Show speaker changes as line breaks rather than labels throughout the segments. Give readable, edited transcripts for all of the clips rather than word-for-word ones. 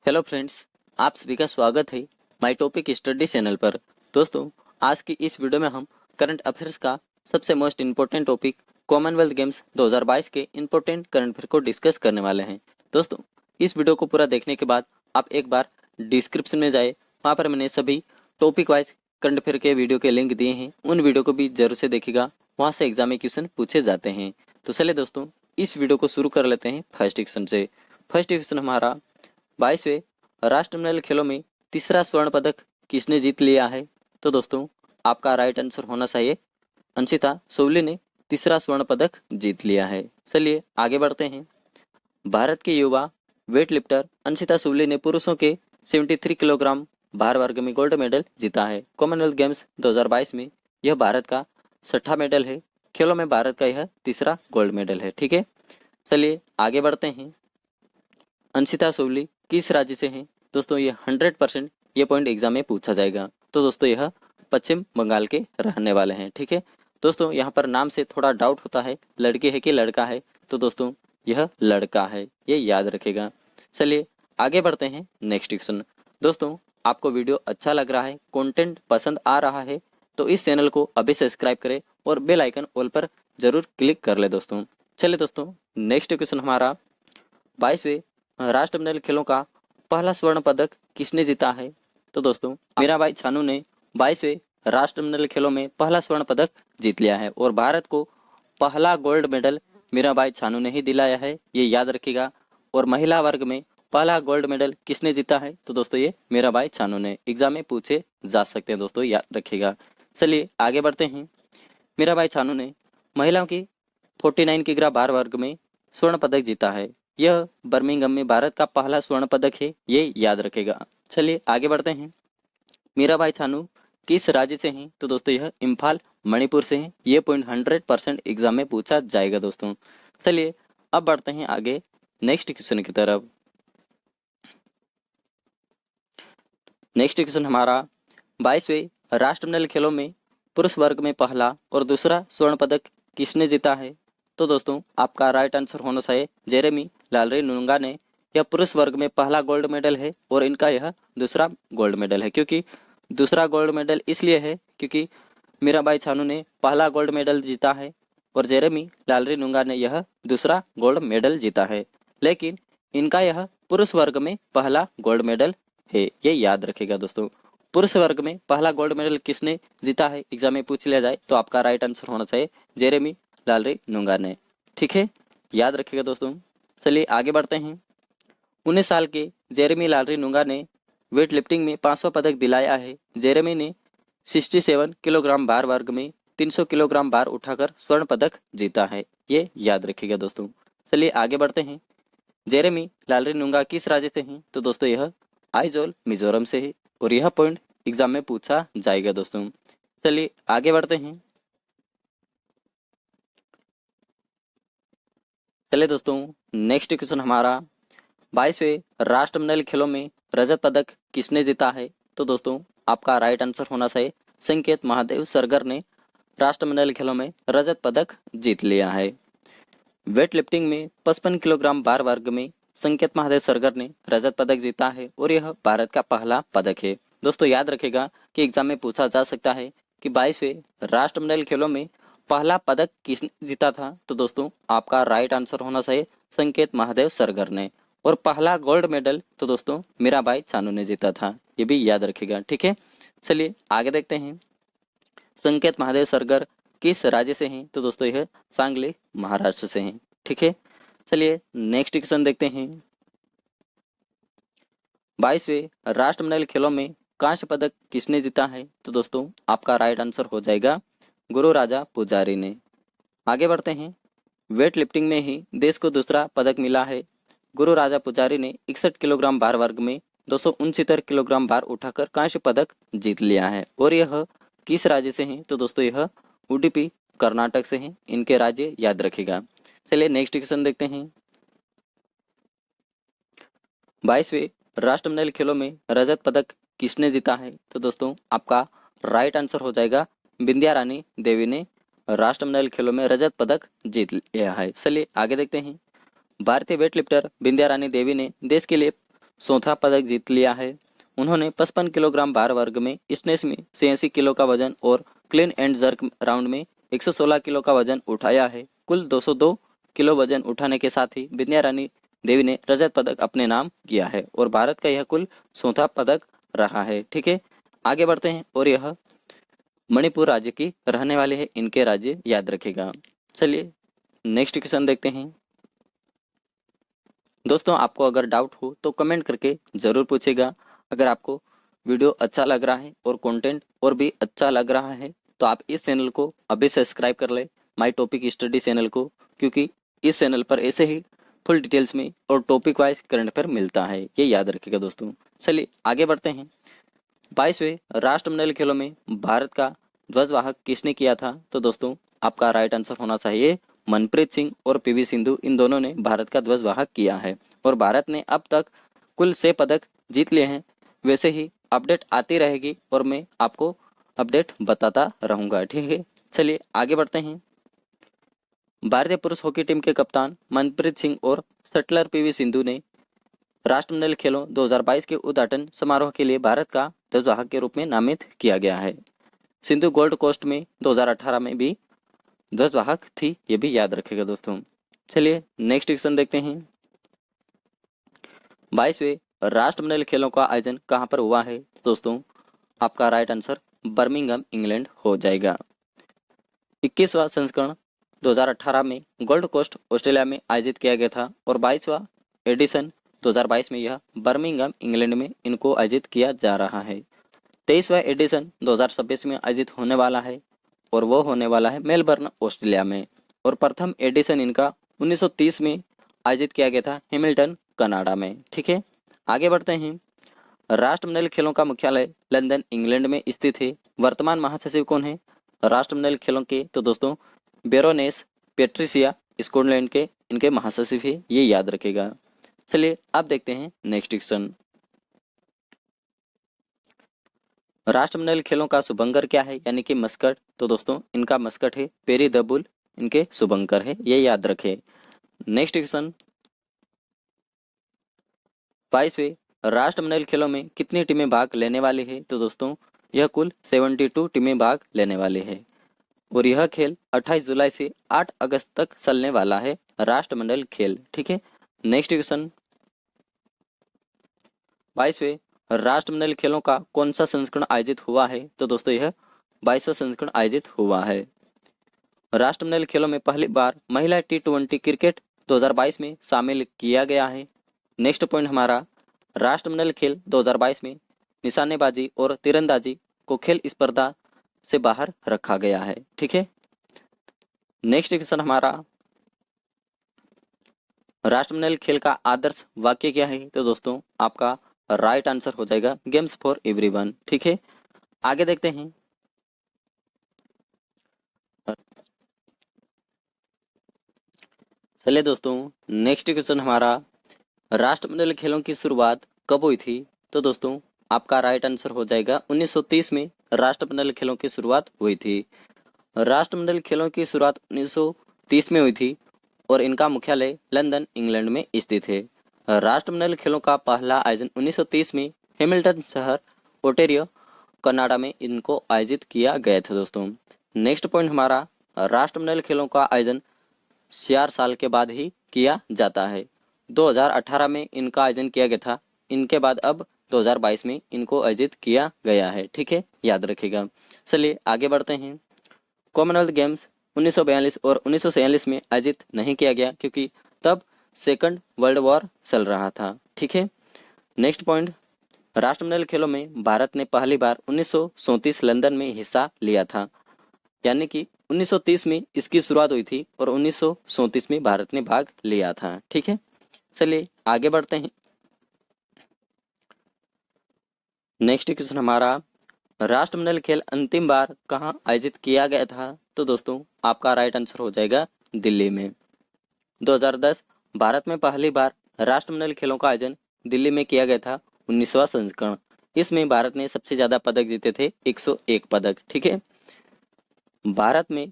Hello friends, आप सभी का स्वागत है माय टॉपिक स्टडी चैनल पर। दोस्तों, आज की इस वीडियो में हम करंट अफेयर्स का सबसे most important topic Commonwealth games 2022 के इम्पोर्टेंट करंट अफेयर को डिस्कस करने वाले हैं। दोस्तों, इस वीडियो को पूरा देखने के बाद आप एक बार डिस्क्रिप्शन में जाए, वहाँ पर मैंने सभी टॉपिक वाइज करंट अफेयर के वीडियो के लिंक दिए हैं, उन वीडियो को भी जरूर से देखिएगा, वहाँ से एग्जाम में क्वेश्चन पूछे जाते हैं। तो चलिए दोस्तों, इस वीडियो को शुरू कर लेते हैं फर्स्ट क्वेश्चन से। फर्स्ट क्वेश्चन हमारा 22वें राष्ट्रमंडल खेलों में तीसरा स्वर्ण पदक किसने जीत लिया है? तो दोस्तों, आपका राइट आंसर होना चाहिए अंशिता सोवली ने तीसरा स्वर्ण पदक जीत लिया है। चलिए आगे बढ़ते हैं। भारत के युवा वेट लिफ्टर अंशिता सोवली ने पुरुषों के 73 किलोग्राम भार वर्ग में गोल्ड मेडल जीता है। कॉमनवेल्थ गेम्स 2022 में यह भारत का 6ठा मेडल है। खेलों में भारत का यह तीसरा गोल्ड मेडल है। ठीक है, चलिए आगे बढ़ते हैं। अंशिता सोवली किस राज्य से हैं? दोस्तों, ये 100% ये पॉइंट एग्जाम में पूछा जाएगा। तो दोस्तों, यह पश्चिम बंगाल के रहने वाले हैं। ठीक है दोस्तों, यहाँ पर नाम से थोड़ा डाउट होता है, लड़की है कि लड़का है? तो दोस्तों, यह लड़का है, ये याद रखेगा। चलिए आगे बढ़ते हैं नेक्स्ट क्वेश्चन। दोस्तों, आपको वीडियो अच्छा लग रहा है, कंटेंट पसंद आ रहा है, तो इस चैनल को अभी सब्सक्राइब करें और बेल आइकन ऑल पर जरूर क्लिक कर ले दोस्तों। चलिए दोस्तों, नेक्स्ट क्वेश्चन हमारा 22वें राष्ट्रमंडल खेलों का पहला स्वर्ण पदक किसने जीता है? तो दोस्तों, मीराबाई चानू ने 22वें राष्ट्रमंडल खेलों में पहला स्वर्ण पदक जीत लिया है और भारत को पहला गोल्ड मेडल मीराबाई चानू ने ही दिलाया है, ये याद रखिएगा। और महिला वर्ग में पहला गोल्ड मेडल किसने जीता है? तो दोस्तों, ये मीराबाई चानू ने। एग्जाम में पूछे जा सकते हैं दोस्तों, याद रखिएगा। चलिए आगे बढ़ते हैं। मीराबाई चानू ने महिलाओं की 49 किग्रा भार वर्ग में स्वर्ण पदक जीता है। यह बर्मिंघम में भारत का पहला स्वर्ण पदक है, ये याद रखेगा। चलिए आगे बढ़ते हैं। मीराबाई चानू किस राज्य से हैं? तो दोस्तों, यह इम्फाल मणिपुर से हैं। ये पॉइंट 100% एग्जाम में पूछा जाएगा दोस्तों। चलिए अब बढ़ते हैं आगे नेक्स्ट क्वेश्चन की तरफ। नेक्स्ट क्वेश्चन हमारा 22वें राष्ट्रमंडल खेलों में पुरुष वर्ग में पहला और दूसरा स्वर्ण पदक किसने जीता है? तो दोस्तों, आपका राइट आंसर होना चाहिए जेरेमी लालरी-नुंगा ने। यह पुरुष वर्ग में पहला गोल्ड मेडल है और इनका यह दूसरा गोल्ड मेडल है। क्योंकि दूसरा गोल्ड मेडल इसलिए है क्योंकि मीराबाई चानू ने पहला गोल्ड मेडल जीता है और जेरेमी लालरी-नुंगा ने यह दूसरा गोल्ड मेडल जीता है, लेकिन इनका यह पुरुष वर्ग में पहला गोल्ड मेडल है, ये याद रखेगा दोस्तों। पुरुष वर्ग में पहला गोल्ड मेडल किसने जीता है, एग्जाम में पूछ लिया जाए तो आपका राइट आंसर होना चाहिए जेरेमी लालरी-नुंगा ने। ठीक है, याद रखिएगा दोस्तों। चलिए आगे बढ़ते हैं। 19 साल के जेरेमी लालरी-नुंगा ने वेट लिफ्टिंग में 5वां पदक दिलाया है। जेरेमी ने 67 किलोग्राम भार वर्ग में 300 किलोग्राम भार उठाकर स्वर्ण पदक जीता है, ये याद रखिएगा दोस्तों। चलिए आगे बढ़ते हैं। जेरेमी लालरी-नुंगा किस राज्य से हैं? तो दोस्तों, यह आइजोल मिजोरम से है और यह पॉइंट एग्जाम में पूछा जाएगा दोस्तों। चलिए आगे बढ़ते हैं। चलिए दोस्तों, नेक्स्ट क्वेश्चन हमारा 22वें राष्ट्रमंडल खेलों में रजत पदक किसने जीता है? तो दोस्तों, आपका राइट आंसर होना चाहिए संकेत महादेव सरगर ने राष्ट्रमंडल खेलों में रजत पदक जीत लिया है। वेट लिफ्टिंग में 55 किलोग्राम भार वर्ग में संकेत महादेव सरगर ने रजत पदक जीता है और यह भारत का पहला पदक है। दोस्तों, याद रखेगा कि एग्जाम में पूछा जा सकता है कि 22वें राष्ट्रमंडल खेलों में पहला पदक किसने जीता था? तो दोस्तों, आपका राइट आंसर होना चाहिए संकेत महादेव सरगर ने। और पहला गोल्ड मेडल तो दोस्तों मीराबाई चानू ने जीता था, ये भी याद रखेगा। ठीक है, चलिए आगे देखते हैं। संकेत महादेव सरगर किस राज्य से हैं? तो दोस्तों, यह सांगली महाराष्ट्र से हैं। ठीक है, चलिए नेक्स्ट क्वेश्चन देखते हैं। 22वें राष्ट्रमंडल खेलों में कांस्य पदक किसने जीता है? तो दोस्तों, आपका राइट आंसर हो जाएगा गुरु राजा पुजारी ने। आगे बढ़ते हैं। वेट लिफ्टिंग में ही देश को दूसरा पदक मिला है। गुरु राजा पुजारी ने 61 किलोग्राम भार वर्ग में 269 किलोग्राम भार उठाकर कांस्य पदक जीत लिया है और यह किस राज्य से हैं? तो दोस्तों, यह उडुपी कर्नाटक से हैं। इनके राज्य याद रखिएगा। चलिए नेक्स्ट क्वेश्चन देखते हैं। 22वें राष्ट्रमंडल खेलों में रजत पदक किसने जीता है? तो दोस्तों, आपका राइट आंसर हो जाएगा बिंदिया रानी देवी ने राष्ट्रमंडल खेलों में रजत पदक जीत लिया है। चलिए आगे देखते हैं। भारतीय वेट लिफ्टर बिंदिया रानी देवी ने देश के लिए चौथा पदक जीत लिया है। उन्होंने 55 किलोग्राम भार वर्ग में, स्नेच में 86 किलो का वजन और क्लीन एंड जर्क राउंड में 116 किलो का वजन उठाया है। कुल 202 किलो वजन उठाने के साथ ही विद्या रानी देवी ने रजत पदक अपने नाम किया है और भारत का यह कुल चौथा पदक रहा है। ठीक है, आगे बढ़ते हैं। और यह मणिपुर राज्य की रहने वाले हैं, इनके राज्य याद रखेगा। चलिए नेक्स्ट क्वेश्चन देखते हैं। दोस्तों, आपको अगर डाउट हो तो कमेंट करके ज़रूर पूछेगा। अगर आपको वीडियो अच्छा लग रहा है और कंटेंट और भी अच्छा लग रहा है तो आप इस चैनल को अभी सब्सक्राइब कर ले, माय टॉपिक स्टडी चैनल को, क्योंकि इस चैनल पर ऐसे ही फुल डिटेल्स में और टॉपिक वाइज करंट अफेयर मिलता है, ये याद रखिएगा दोस्तों। चलिए आगे बढ़ते हैं। 22वें राष्ट्रमंडल खेलों में भारत का ध्वजवाहक किसने किया था? तो दोस्तों आपका राइट आंसर होना चाहिए मनप्रीत सिंह और पीवी सिंधु, इन दोनों ने भारत का ध्वजवाहक किया है और भारत ने अब तक कुल 6 पदक जीत लिए हैं। वैसे ही अपडेट आती रहेगी और मैं आपको अपडेट बताता रहूंगा। ठीक है, चलिए आगे बढ़ते हैं। भारतीय पुरुष हॉकी टीम के कप्तान मनप्रीत सिंह और शटलर पीवी सिंधु ने राष्ट्रमंडल खेलों 2022 के उद्घाटन समारोह के लिए भारत का ध्वजवाहक के रूप में नामित किया गया है। सिंधु गोल्ड कोस्ट में 2018 में भी ध्वजवाहक थी, ये भी याद रखेगा दोस्तों। चलिए नेक्स्ट क्वेश्चन देखते हैं। 22वें राष्ट्रमंडल खेलों का आयोजन कहां पर हुआ है? दोस्तों आपका राइट आंसर बर्मिंघम इंग्लैंड हो जाएगा। 21वां संस्करण 2018 में गोल्ड कोस्ट ऑस्ट्रेलिया में आयोजित किया गया था और 22वां एडिशन 2022 में यह बर्मिंघम इंग्लैंड में इनको आयोजित किया जा रहा है। 23वां एडिशन 2026 में आयोजित होने वाला है और वो होने वाला है मेलबर्न ऑस्ट्रेलिया में। और प्रथम एडिशन इनका 1930 में आयोजित किया गया था हैमिल्टन कनाडा में। ठीक है, आगे बढ़ते हैं। राष्ट्रमंडल खेलों का मुख्यालय लंदन इंग्लैंड में स्थित है। वर्तमान महासचिव कौन है राष्ट्रमंडल खेलों के? तो दोस्तों बेरोनेस पेट्रिसिया स्कॉटलैंड के इनके महासचिव है, ये याद रखेगा। चलिए अब देखते हैं नेक्स्ट क्वेश्चन। राष्ट्रमंडल खेलों का शुभंकर क्या है, यानी कि मस्कट? तो दोस्तों इनका मस्कट है पेरी द बुल, इनके शुभंकर है, ये याद रखें। Next question. 22वें राष्ट्रमंडल खेलों में कितनी टीमें भाग लेने वाली है? तो दोस्तों यह कुल 72 टीमें भाग लेने वाले हैं और यह खेल 28 जुलाई से 8 अगस्त तक चलने वाला है, राष्ट्रमंडल खेल। ठीक है, नेक्स्ट क्वेश्चन। 22वें राष्ट्रमंडल खेलों का कौन सा संस्करण आयोजित हुआ है? तो दोस्तों यह 22वां संस्करण आयोजित हुआ है। राष्ट्रमंडल खेलों में पहली बार महिला T20 क्रिकेट 2022 में शामिल किया गया है। नेक्स्ट पॉइंट हमारा, राष्ट्रमंडल खेल 2022 में निशानेबाजी और तीरंदाजी को खेल स्पर्धा से बाहर रखा गया है। ठीक है, नेक्स्ट क्वेश्चन हमारा, राष्ट्रमंडल खेल का आदर्श वाक्य क्या है? तो दोस्तों आपका राइट आंसर हो जाएगा गेम्स फॉर एवरीवन। ठीक है, आगे देखते हैं। चलिए दोस्तों नेक्स्ट क्वेश्चन हमारा, राष्ट्रमंडल खेलों की शुरुआत कब हुई थी? तो दोस्तों आपका राइट आंसर हो जाएगा 1930 में राष्ट्रमंडल खेलों की शुरुआत हुई थी। राष्ट्रमंडल खेलों की शुरुआत 1930 में हुई थी और इनका मुख्यालय लंदन इंग्लैंड में स्थित है। राष्ट्रमंडल खेलों का पहला आयोजन 1930 में हैमिल्टन शहर ओटेरियो कनाडा में इनको आयोजित किया गया था दोस्तों। नेक्स्ट पॉइंट हमारा, राष्ट्रमंडल खेलों का आयोजन 4 साल के बाद ही किया जाता है। 2018 में इनका आयोजन किया गया था, इनके बाद अब 2022 में इनको आयोजित किया गया है। ठीक है, याद रखिएगा। चलिए आगे बढ़ते हैं। कॉमनवेल्थ गेम्स 1942 और 1946 में आयोजित नहीं किया गया क्योंकि तब सेकंड वर्ल्ड वॉर चल रहा था। ठीक है, नेक्स्ट पॉइंट, राष्ट्रमंडल खेलों में भारत ने पहली बार 1937 लंदन में हिस्सा लिया था, यानी कि 1930 में इसकी शुरुआत हुई थी और 1937 में भारत ने भाग लिया था। ठीक है, चलिए आगे बढ़ते हैं। नेक्स्ट क्वेश्चन हमारा, राष्ट्रमंडल खेल अंतिम बार कहां आयोजित किया गया था? तो दोस्तों आपका राइट आंसर हो जाएगा दिल्ली में। 2010 भारत में पहली बार राष्ट्रमंडल खेलों का आयोजन दिल्ली में किया गया था, 19वां संस्करण। इसमें भारत ने सबसे ज्यादा पदक जीते थे, 101 पदक। ठीक है, भारत में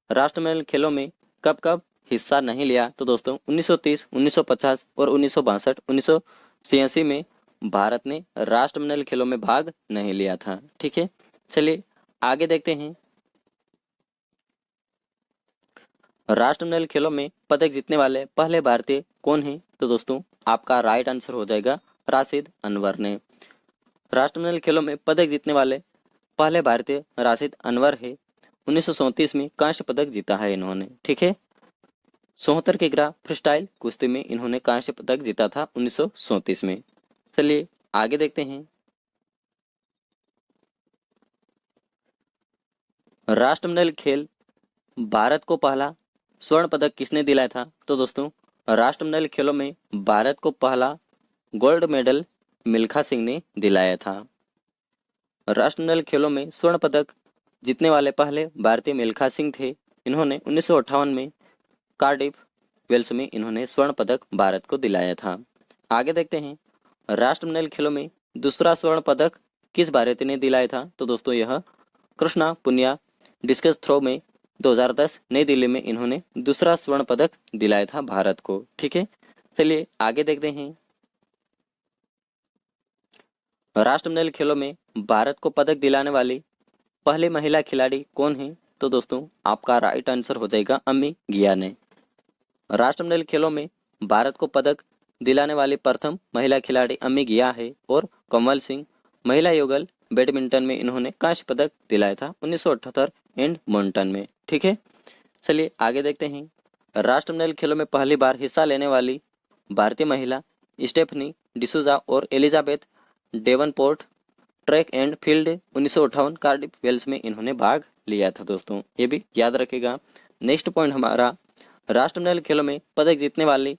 राष्ट्रमंडल खेलों में कब कब हिस्सा नहीं लिया? तो दोस्तों 1930, 1950 और 1962, 1986 में भारत ने राष्ट्रमंडल खेलों में भाग नहीं लिया था। ठीक है, चलिए आगे देखते हैं। राष्ट्रमंडल खेलों में पदक जीतने वाले पहले भारतीय कौन हैं? तो दोस्तों आपका राइट आंसर हो जाएगा राशिद अनवर ने। राष्ट्रमंडल खेलों में पदक जीतने वाले पहले भारतीय राशिद अनवर है। 1937 में कांस्य पदक जीता है इन्होंने। ठीक है, 74 के ग्रा फ्रीस्टाइल कुश्ती में इन्होंने कांस्य पदक जीता था 1937 में। चलिए आगे देखते हैं। राष्ट्रमंडल खेल भारत को पहला स्वर्ण पदक किसने दिलाया था? तो दोस्तों राष्ट्रमंडल खेलों में भारत को पहला गोल्ड मेडल मिल्खा सिंह ने दिलाया था। राष्ट्रमंडल खेलों में स्वर्ण पदक जीतने वाले पहले भारतीय मिल्खा सिंह थे। इन्होंने 1958 में कार्डिफ वेल्स में इन्होंने स्वर्ण पदक भारत को दिलाया था। आगे देखते हैं। राष्ट्रमंडल खेलों में दूसरा स्वर्ण पदक किस भारतीय ने दिलाया था? तो दोस्तों यह कृष्णा पुनिया डिस्कस थ्रो में 2010 नई दिल्ली में इन्होंने दूसरा स्वर्ण पदक दिलाया था भारत को। ठीक है, चलिए आगे देखते हैं। राष्ट्रमंडल खेलों में भारत को पदक दिलाने वाली पहली महिला खिलाड़ी कौन है? तो दोस्तों आपका राइट आंसर हो जाएगा अम्मी गिया ने। राष्ट्रमंडल खेलों में भारत को पदक दिलाने वाली प्रथम महिला खिलाड़ी अम्मी गिया है और कमल सिंह महिला युगल बैडमिंटन में इन्होंने कांस्य पदक दिलाया था 1978 एंड मॉन्टन में। ठीक है, चलिए आगे देखते हैं। राष्ट्रमंडल खेलों में पहली बार हिस्सा लेने वाली भारतीय महिला स्टेफनी डिसूजा और Elizabeth Davenport track and field 1958 Cardiff Wales में इन्होंने भाग लिया था। दोस्तों ये भी याद रखेगा। नेक्स्ट पॉइंट हमारा, राष्ट्रमंडल खेलों में पदक जीतने वाली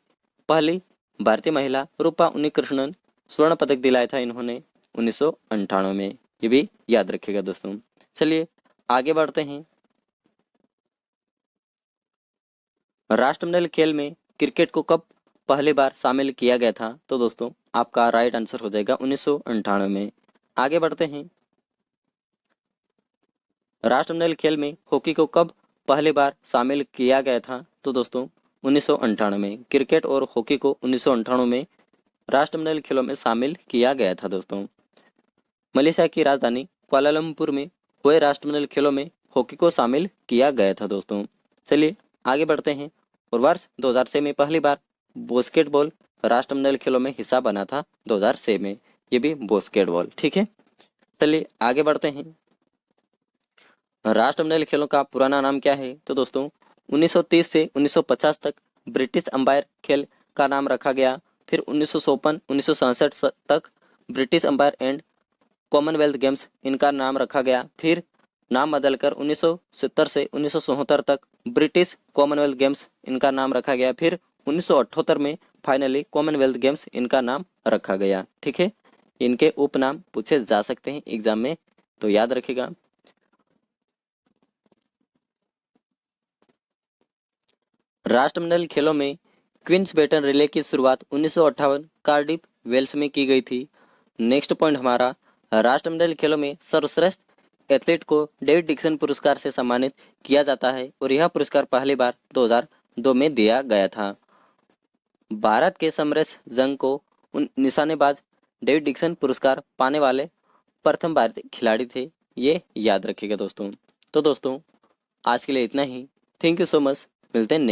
पहली भारतीय महिला रूपा उन्नीकृष्णन स्वर्ण पदक दिलाया था इन्होंने 1998 में। ये भी याद रखिएगा दोस्तों। चलिए आगे बढ़ते हैं। राष्ट्रमंडल खेल में क्रिकेट को कब पहली बार शामिल किया गया था? तो दोस्तों आपका राइट आंसर हो जाएगा 1998 में। आगे बढ़ते हैं। राष्ट्रमंडल खेल में हॉकी को कब पहली बार शामिल किया गया था? तो दोस्तों 1998 में। क्रिकेट और हॉकी को 1998 में राष्ट्रमंडल खेलों में शामिल किया गया था। दोस्तों मलेशिया की राजधानी कुआलालंपुर में हुए राष्ट्रमंडल खेलों में हॉकी को शामिल किया गया था। दोस्तों चलिए आगे बढ़ते हैं। और वर्ष 2006 में पहली बार बास्केटबॉल राष्ट्रमंडल खेलों में हिस्सा बना था 2006 में। ये भी बास्केटबॉल। ठीक है, चलिए आगे बढ़ते हैं। राष्ट्रमंडल खेलों का पुराना नाम क्या है? तो दोस्तों 1930 से 1950 तक ब्रिटिश अंपायर खेल का नाम रखा गया। फिर 1967 तक British umpire and Commonwealth games इनका नाम रखा गया। फिर नाम बदलकर 1970 से 1974 तक ब्रिटिश कॉमनवेल्थ गेम्स इनका नाम रखा गया। फिर 1978 में फाइनली कॉमनवेल्थ गेम्स इनका नाम रखा गया। ठीक है, इनके उपनाम पूछे जा सकते हैं एग्जाम में, तो याद रखिएगा। राष्ट्रमंडल खेलों में क्वींस बैटन रिले की शुरुआत 1958 कार्डिफ वेल्स में की गई थी। नेक्स्ट पॉइंट हमारा, राष्ट्रमंडल खेलों में सर्वश्रेष्ठ एथलीट को डेविड डिक्सन पुरस्कार से सम्मानित किया जाता है और यह पुरस्कार पहली बार 2002 में दिया गया था। भारत के समरेश जंग को निशानेबाज डेविड डिक्सन पुरस्कार पाने वाले प्रथम भारतीय खिलाड़ी थे। ये याद रखिएगा दोस्तों। तो दोस्तों आज के लिए इतना ही। Thank you so much. मिलते हैं